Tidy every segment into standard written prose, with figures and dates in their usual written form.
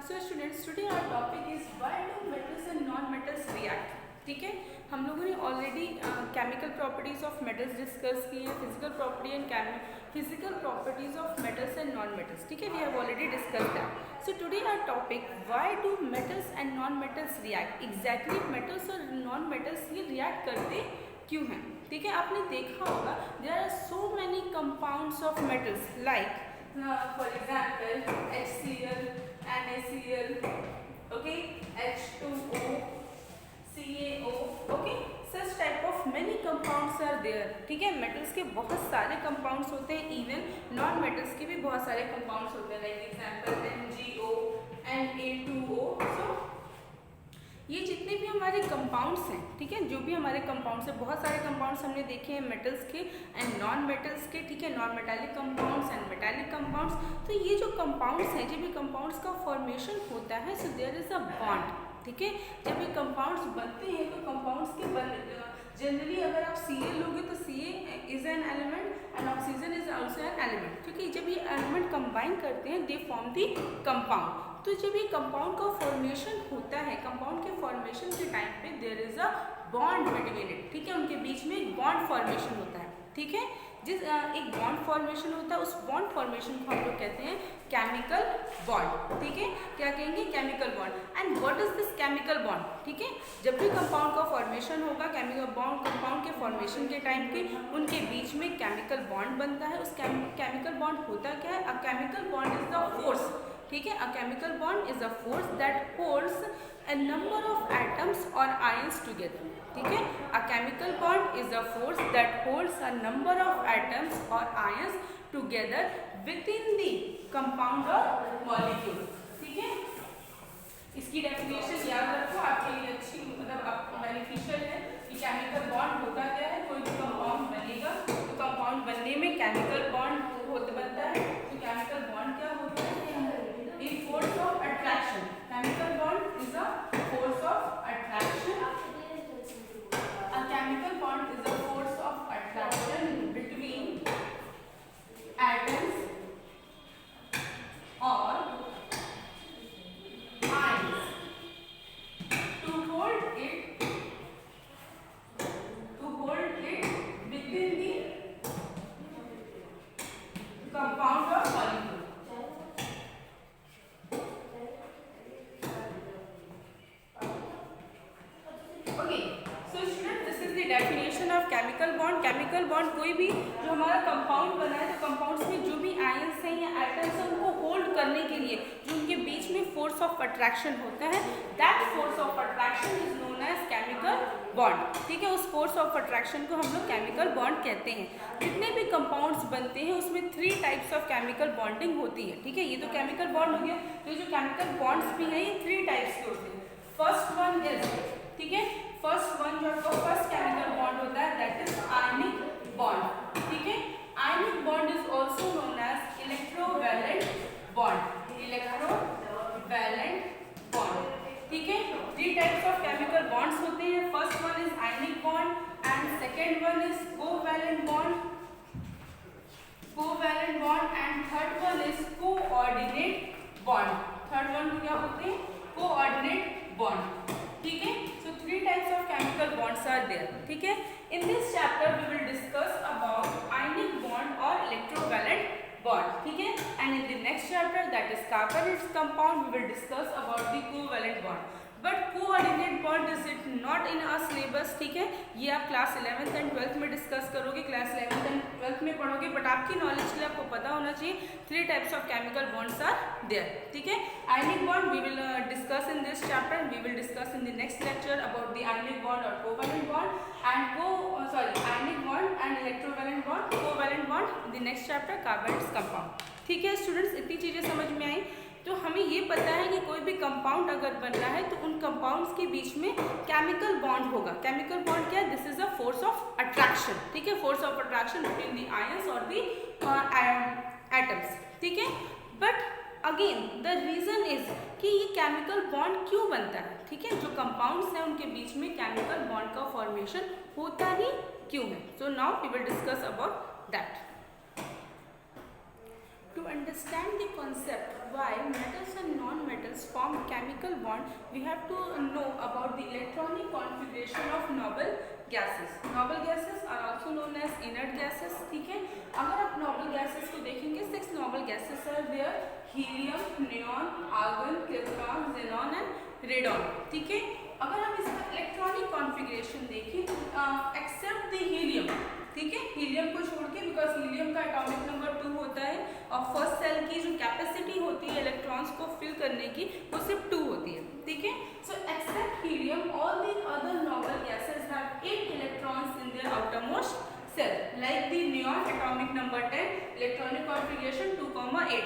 So students, today our topic is why do metals and non-metals react. ठीक है, हम लोगों ने already chemical properties of metals discuss की है, physical property and physical properties of metals and non metals. ठीक है, we have already discuss that. So today our topic why do metals and non metals react. Exactly metals और non metals ये react करते क्यों हैं. ठीक है, आपने देखा होगा there are so many compounds of metals like for example HCl, NaCl, okay, H2O, CaO, okay, such type of many compounds are there. ठीक है, मेटल्स के बहुत सारे कंपाउंड्स होते हैं, इवन नॉन मेटल्स के भी बहुत सारे कंपाउंड्स होते हैं, लाइक एग्जांपल MgO, Na2O. सो ये जितने भी हमारे कंपाउंड्स हैं, ठीक है, जो भी हमारे कंपाउंड्स हैं, बहुत सारे कंपाउंड्स हमने देखे हैं मेटल्स के एंड नॉन मेटल्स के. ठीक है, non metallic compounds and metallic compounds. तो ये जो कंपाउंड्स हैं, जब भी कंपाउंड्स का फॉर्मेशन होता है, so there is a bond. ठीक है, जब ये कंपाउंड्स बनते हैं तो कंपाउंड्स के जनरली अगर आप Cl लोगे तो Ca is an element and oxygen is also an element, क्योंकि जब ये एलिमेंट कंबाइन करते हैं दे फॉर्म दी कंपाउंड. तो जब ये कंपाउंड का फॉर्मेशन होता है, कंपाउंड के फॉर्मेशन के टाइम पे there is a bond between it. ठीक है, उनके बीच में एक बॉन्ड फॉर्मेशन होता है. ठीक है, जिस एक बॉन्ड फॉर्मेशन होता है, उस बॉन्ड फॉर्मेशन को हम लोग कहते हैं केमिकल बॉन्ड. ठीक है, क्या कहेंगे, chemical bond. And what is this chemical bond. ठीक है, जब भी कंपाउंड का फॉर्मेशन होगा, केमिकल बॉन्ड कंपाउंड के फॉर्मेशन के टाइम पे उनके बीच में केमिकल बॉन्ड बनता है. उस केमिकल बॉन्ड होता क्या है, a chemical bond is the force. ठीक है, a chemical bond is a force that holds a number of atoms or ions together. ठीक है, a chemical bond is a force that holds a number of atoms or ions together within the compound or molecule. ठीक है, इसकी definition याद रखो, आपके लिए अच्छी मतलब बेनिफिशियल है कि केमिकल बॉन्ड होता क्या है. कोई भी कंपाउंड बनेगा तो कंपाउंड बनने में केमिकल बॉन्ड बनता है. तो केमिकल बॉन्ड क्या होता है, a force of attraction. Chemical bond is a force of attraction. A chemical bond is a force of attraction between atoms or ions to hold it within the compound or molecule. Definition of chemical bond. Chemical bond कोई भी जो हमारा compound बना है, तो compounds में जो भी आयंस हैं या एटम्स हैं उनको होल्ड करने के लिए जो उनके बीच में फोर्स ऑफ अट्रैक्शन होता है, that force of attraction is known as chemical bond. ठीक है, उस फोर्स ऑफ अट्रैक्शन को हम लोग केमिकल बॉन्ड कहते हैं. जितने भी कंपाउंड्स बनते हैं उसमें 3 टाइप्स ऑफ केमिकल बॉन्डिंग होती है. ठीक है, ये तो केमिकल बॉन्ड हो गया. तो जो केमिकल बॉन्ड्स भी हैं ये 3 टाइप्स के होते हैं. फर्स्ट वन इज, ठीक है, फर्स्ट वन जो आपका फर्स्ट केमिकल बॉन्ड होता है दैट इज आयनिक बॉन्ड. ठीक है, ionic bond is also known as electrovalent bond. Electrovalent bond. ठीक है, 3 टाइप्स ऑफ केमिकल बॉन्ड्स होते हैं. First one is ionic bond and second one is covalent bond and third one is coordinate bond. Third one क्या होते हैं, coordinate bond. ठीक है, so 3 types of chemical bonds are there. ठीक है, in this chapter we will discuss about ionic bond or electrovalent bond. ठीक है, and in the next chapter that is carbon its compound we will discuss about the covalent bond. But coordinate bond is it not in our syllabus. ठीक है, ये आप class 11th and 12th में discuss करोगे, class 11th and 12th में पढ़ोगे. But आपकी knowledge के लिए आपको पता होना चाहिए 3 types of chemical bonds are there. ठीक है, ionic bond we will discuss in this chapter. We will discuss in the next lecture about the ionic bond और covalent bond and ionic bond and electrovalent bond, covalent bond in the next chapter carbon it's compound. ठीक है students, इतनी चीजें समझ में आई. तो हमें ये पता है कि कोई भी कंपाउंड अगर बन रहा है तो उन कंपाउंड्स के बीच में केमिकल बॉन्ड होगा. केमिकल बॉन्ड क्या है, this is a force of attraction. ठीक है, force of attraction between the ions और द एटम्स. ठीक है, but again the reason is कि ये केमिकल बॉन्ड क्यों बनता है. ठीक है, जो कंपाउंड्स हैं उनके बीच में केमिकल बॉन्ड का फॉर्मेशन होता ही क्यों है. So now we will discuss about that. To understand the concept why metals and non-metals metals form chemical bond, we have to know about the electronic configuration of noble gases. Noble gases are also known as inert gases. ठीक है, अगर आप noble gases को देखेंगे, 6 noble gases are there: helium, neon, argon, krypton, xenon and radon. ठीक है, अगर हम इसका इलेक्ट्रॉनिक कॉन्फ़िगरेशन देखें, एक्सेप्ट द हीलियम, ठीक है, हीलियम को छोड़ के, बिकॉज हीलियम का एटॉमिक नंबर 2 होता है और फर्स्ट सेल की जो कैपेसिटी होती है इलेक्ट्रॉन्स को फिल करने की वो सिर्फ 2 होती है. ठीक है, so except helium all the other noble gases have 8 electrons in their outermost cell, like the neon atomic number 10, electronic configuration 2,8.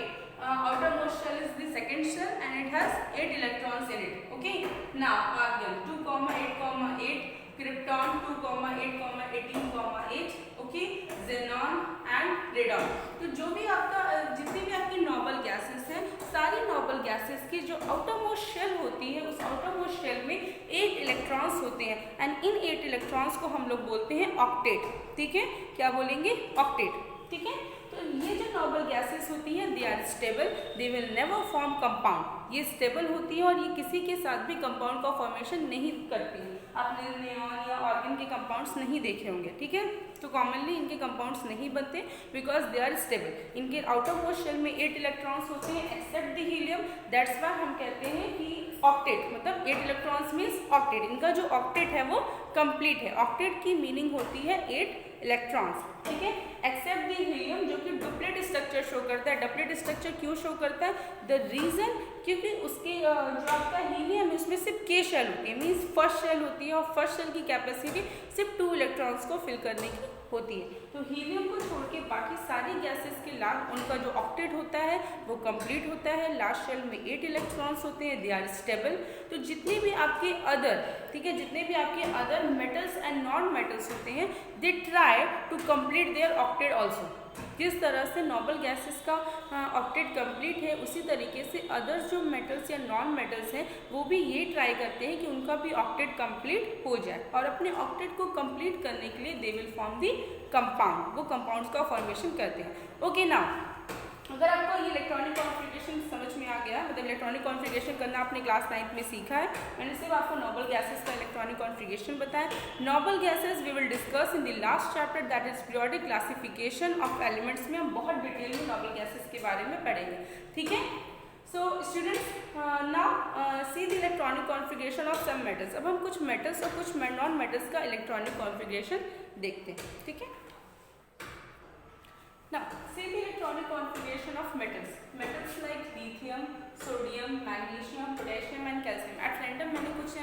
Outermost shell is the second shell and it has 8 electrons in it. Okay, now argon 2,8,8, krypton 2,8,18,8, okay, xenon and radon. तो जो भी आपका जितनी भी आपकी noble gases हैं, सारी Nobel gases की जो आउटरमोस्ट शेल होती है, उस आउटरमोस्ट शेल में 8 इलेक्ट्रॉन्स होते हैं एंड इन 8 इलेक्ट्रॉन्स को हम लोग बोलते हैं ऑक्टेट. ठीक है, क्या बोलेंगे? ऑक्टेट. ठीक है, तो ये जो नोबल गैसेस होती हैं, they are stable, they will never form compound. ये स्टेबल होती है और ये किसी के साथ भी कंपाउंड का फॉर्मेशन नहीं करती. आपने नियॉन या ऑर्गन के कंपाउंड्स नहीं देखे होंगे. ठीक है, तो कॉमनली इनके कंपाउंड्स नहीं बनते बिकॉज दे आर स्टेबल. इनके आउटर मोस्ट शेल में 8 इलेक्ट्रॉन्स होते हैं except the helium. That's why हम कहते हैं कि ऑक्टेट, मतलब 8 इलेक्ट्रॉन्स मीन्स ऑक्टेट. इनका जो ऑक्टेट है वो कंप्लीट है. ऑक्टेट की मीनिंग होती है 8 इलेक्ट्रॉन्स. ठीक है, एक्सेप्ट द हीलियम जो कि डुप्लेट स्ट्रक्चर शो करता है. डुप्लेट स्ट्रक्चर क्यों शो करता है? द रीजन, क्योंकि उसके जो आपका हीलियम है उसमें सिर्फ के शेल होती है, मीन्स फर्स्ट शेल होती है और फर्स्ट शेल की कैपेसिटी सिर्फ 2 इलेक्ट्रॉन्स को फिल करने की होती है. तो हीलियम को छोड़ के बाकी सारी गैसेस के लास्ट उनका जो ऑक्टेट होता है वो कंप्लीट होता है. लास्ट शेल में 8 इलेक्ट्रॉन्स होते हैं, दे आर स्टेबल. तो जितने भी आपके अदर, ठीक है, जितने भी आपके other metals and non metals होते हैं, they try to complete their octet also. जिस तरह से नोबल गैसेस का ऑक्टेट कंप्लीट है, उसी तरीके से अदर्स जो मेटल्स या नॉन मेटल्स हैं वो भी ये ट्राई करते हैं कि उनका भी ऑक्टेट कंप्लीट हो जाए. और अपने ऑक्टेट को कंप्लीट करने के लिए they will form the compound. वो कंपाउंड्स का फॉर्मेशन करते हैं. ओके, नाउ अगर आपको ये इलेक्ट्रॉनिक कॉन्फ़िगरेशन समझ में आ गया, मतलब इलेक्ट्रॉनिक कॉन्फ़िगरेशन करना आपने क्लास 9 में सीखा है. मैंने सिर्फ आपको नोबल गैसेस का इलेक्ट्रॉनिक कॉन्फ़िगरेशन बताया. Noble gases we will discuss in the last chapter, that is periodic classification of elements में हम बहुत डिटेल में नोबल गैसेस के बारे में पढ़ेंगे. ठीक है, so students now see the electronic configuration of some metals. अब हम कुछ मेटल्स और कुछ नॉन मेटल्स का इलेक्ट्रॉनिक कॉन्फ़िगरेशन देखते हैं. ठीक है, now see the electronic configuration of metals like lithium, sodium, magnesium, potassium and calcium. at random मैंने कुछ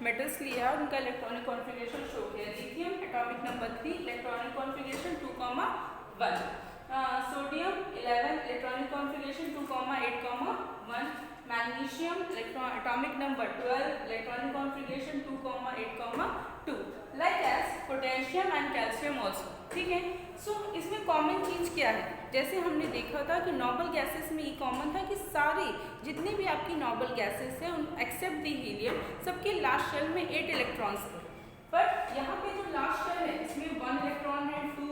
metals लिए और उनका electronic configuration शो किया. lithium atomic number 3, electronic configuration 2,1. sodium 11, electronic configuration 2,8,1. magnesium atomic number 12, electronic configuration 2,8,2. like as potassium and calcium also. ठीक है, सो इसमें common चीज़ क्या है? जैसे हमने देखा था कि नोबल गैसेस में ये कॉमन था कि सारे जितने भी आपकी नोबल गैसेस हैं एक्सेप्ट द हीलियम, सबके लास्ट शेल में 8 इलेक्ट्रॉन्स थे. बट यहाँ पे जो लास्ट शेल है इसमें 1 इलेक्ट्रॉन है, 2,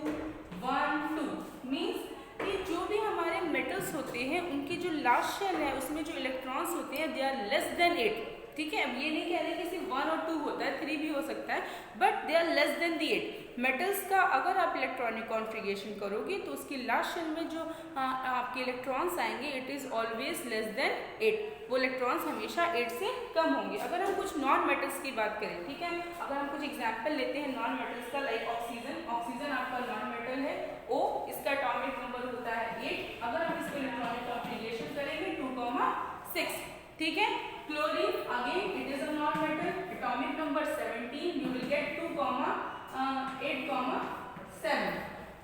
1, 2 मीन्स कि जो भी हमारे मेटल्स होते हैं उनकी जो लास्ट शेल है उसमें जो इलेक्ट्रॉन्स होते हैं दे आर लेस देन 8. ठीक है, अब ये नहीं कह रहे कि सिर्फ 1 और 2 होता है, 3 भी हो सकता है, but they are less than the 8. Metals का अगर आप इलेक्ट्रॉनिक कॉन्फ़िगरेशन करोगे तो उसकी लास्ट शेल में जो आपके इलेक्ट्रॉन्स आएंगे it is always less than 8. वो इलेक्ट्रॉन्स हमेशा 8 से कम होंगे. अगर हम कुछ नॉन मेटल्स की बात करें, ठीक है, अगर हम कुछ एग्जाम्पल लेते हैं नॉन मेटल्स का, लाइक ऑक्सीजन. ऑक्सीजन आपका नॉन मेटल है, O, इसका एटॉमिक नंबर होता है 8. अगर हम इसको इलेक्ट्रॉनिक कॉन्फ़िगरेशन करेंगे 2,6. ठीक है, chlorine again it is a non metal, atomic number 17, you will get 2,8,7.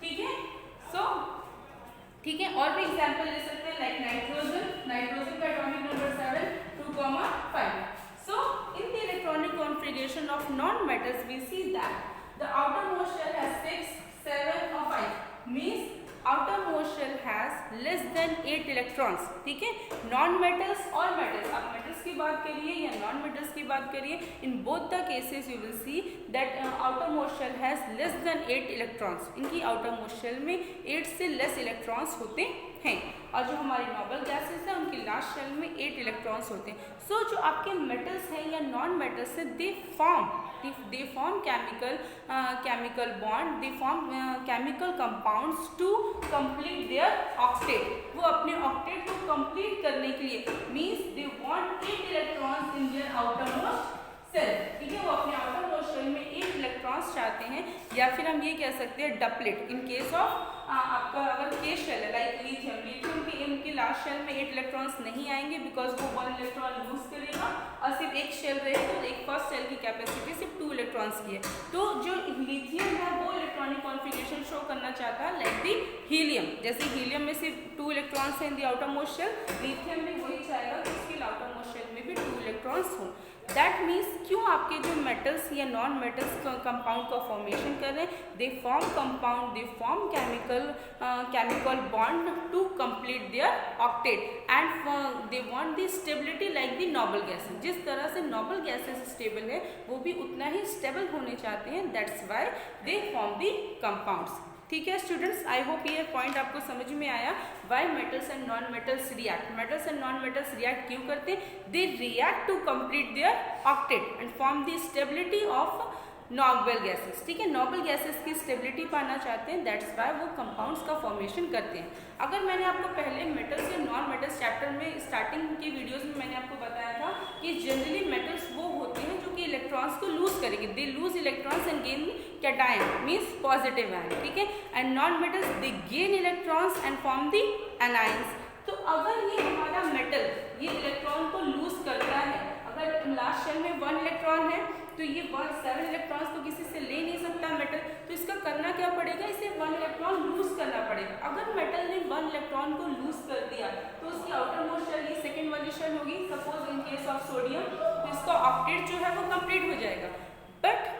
ठीक है, सो ठीक है, और भी एग्जांपल ले सकते हैं लाइक नाइट्रोजन. नाइट्रोजन का atomic number 7, 2,5. So in the electronic configuration of non metals we see that the outermost shell has 6, 7 और 5 means outermost shell has less than 8 electrons. ठीक है, नॉन मेटल्स और मेटल्स, आप metals की बात करिए या नॉन मेटल्स की बात करिए, in both the cases you will see that outermost shell has less than 8 electrons. इनकी outermost shell में 8 से लेस इलेक्ट्रॉन्स होते हैं. और जो हमारी नोबल गैसेस हैं उनकी लास्ट शेल में 8 इलेक्ट्रॉन्स होते हैं। सो जो आपके मेटल्स हैं या नॉन मेटल्स हैं, they form chemical bond, they form chemical compounds to complete their octet. वो अपने ऑक्टेट को कंप्लीट करने के लिए means they want 8 electrons in their outermost shell, ठीक है, वो अपने आउटरमोस्ट शेल में 8 इलेक्ट्रॉन्स चाहते हैं, या फिर हम ये कह सकते हैं डपलेट इन केस ऑफ आपका अगर के शेल है लाइक लिथियम के इनके लास्ट शेल में 8 इलेक्ट्रॉन्स नहीं आएंगे बिकॉज वो 1 इलेक्ट्रॉन लूज करेगा और सिर्फ एक शेल रहेगा, तो एक फर्स्ट शेल की कैपेसिटी सिर्फ 2 इलेक्ट्रॉन्स की है। तो जो लिथियम है वो इलेक्ट्रॉनिक कॉन्फ़िगरेशन शो करना चाहता है लाइक दी हीलियम, जैसे हीलियम में सिर्फ 2 इलेक्ट्रॉन्स हैं इन दी आउटरमोस्ट शेल, लिथियम में वही चाहेगा कि उसके आउटरमोस्ट शेल में भी 2 इलेक्ट्रॉन्स हों। दैट मीन्स क्यों आपके जो मेटल्स या नॉन मेटल्स कंपाउंड का फॉर्मेशन कर रहे हैं, they form compound, they form chemical bond to complete their octet and they want the stability like the noble gases. जिस तरह से नोबल गैसेस स्टेबल है वो भी उतना ही स्टेबल होने चाहते हैं, that's why they form the compounds. ठीक है स्टूडेंट्स, आई होप ये पॉइंट आपको समझ में आया। Why metals and non metals react, metals and non metals react क्यों करते हैं, they react to complete their octet and form the stability of noble gases. ठीक है, नोबल गैसेस की स्टेबिलिटी पाना चाहते हैं, दैट्स वाई वो कंपाउंड्स का फॉर्मेशन करते हैं। अगर मैंने आपको पहले मेटल्स या नॉन मेटल्स चैप्टर में स्टार्टिंग की वीडियोस में मैंने आपको बताया था कि जनरली मेटल्स वो होते हैं जो कि इलेक्ट्रॉन्स को लूज करेंगे, they lose electrons and gain cation means positive ion, ठीक है, and non metals they gain electrons and form the anions. तो अगर ये हमारा मेटल ये इलेक्ट्रॉन को लूज करता है, अगर लास्ट शेल में 1 इलेक्ट्रॉन है तो ये 7 इलेक्ट्रॉन्स तो किसी से ले नहीं सकता मेटल, तो इसका करना क्या पड़ेगा, इसे 1 इलेक्ट्रॉन लूज करना पड़ेगा। अगर मेटल ने 1 इलेक्ट्रॉन को लूज कर दिया तो उसकी आउटर मोस्ट शेल ये सेकेंड वाली शेल होगी, suppose in case of sodium, तो इसका ऑक्टेट जो है वो कंप्लीट हो जाएगा। बट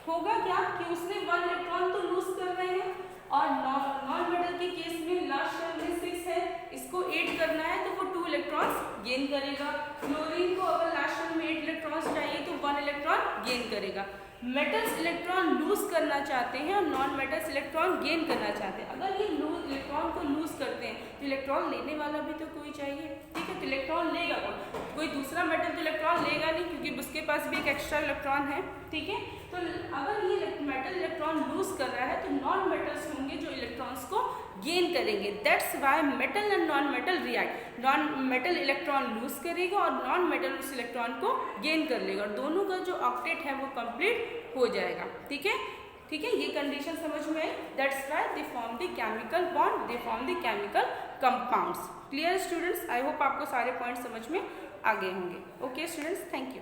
होगा क्या कि उसने 1 इलेक्ट्रॉन तो लूज कर रहे हैं और नॉन मेटल के केस में लास्ट शेल में 6 है, इसको 8 करना है तो वो 2 इलेक्ट्रॉन्स गेन करेगा। क्लोरीन को अगर लास्ट शेल में 8 इलेक्ट्रॉन्स चाहिए तो 1 इलेक्ट्रॉन गेन करेगा। मेटल्स इलेक्ट्रॉन लूज करना चाहते हैं और नॉन मेटल्स इलेक्ट्रॉन गेन करना चाहते हैं। अगर ये इलेक्ट्रॉन को लूज करते हैं तो इलेक्ट्रॉन लेने वाला भी तो कोई चाहिए, ठीक है, तो इलेक्ट्रॉन लेगा कोई दूसरा मेटल तो इलेक्ट्रॉन लेगा नहीं क्योंकि उसके पास भी एक एक्स्ट्रा इलेक्ट्रॉन है, ठीक है। तो अगर ये मेटल इलेक्ट्रॉन लूज कर रहा है तो नॉन मेटल्स होंगे जो इलेक्ट्रॉन्स को गेन करेंगे, that's why metal and non metal react. Non metal electron lose करेगा और नॉन मेटल उस इलेक्ट्रॉन को गेन कर लेगा और दोनों का जो ऑक्टेट है वो कंप्लीट हो जाएगा, ठीक है, ठीक है, ये कंडीशन समझ में आई, that's why they form the chemical bond, they form the chemical compounds. Clear students, I hope आपको सारे पॉइंट समझ में आ गए होंगे। Okay students, thank you.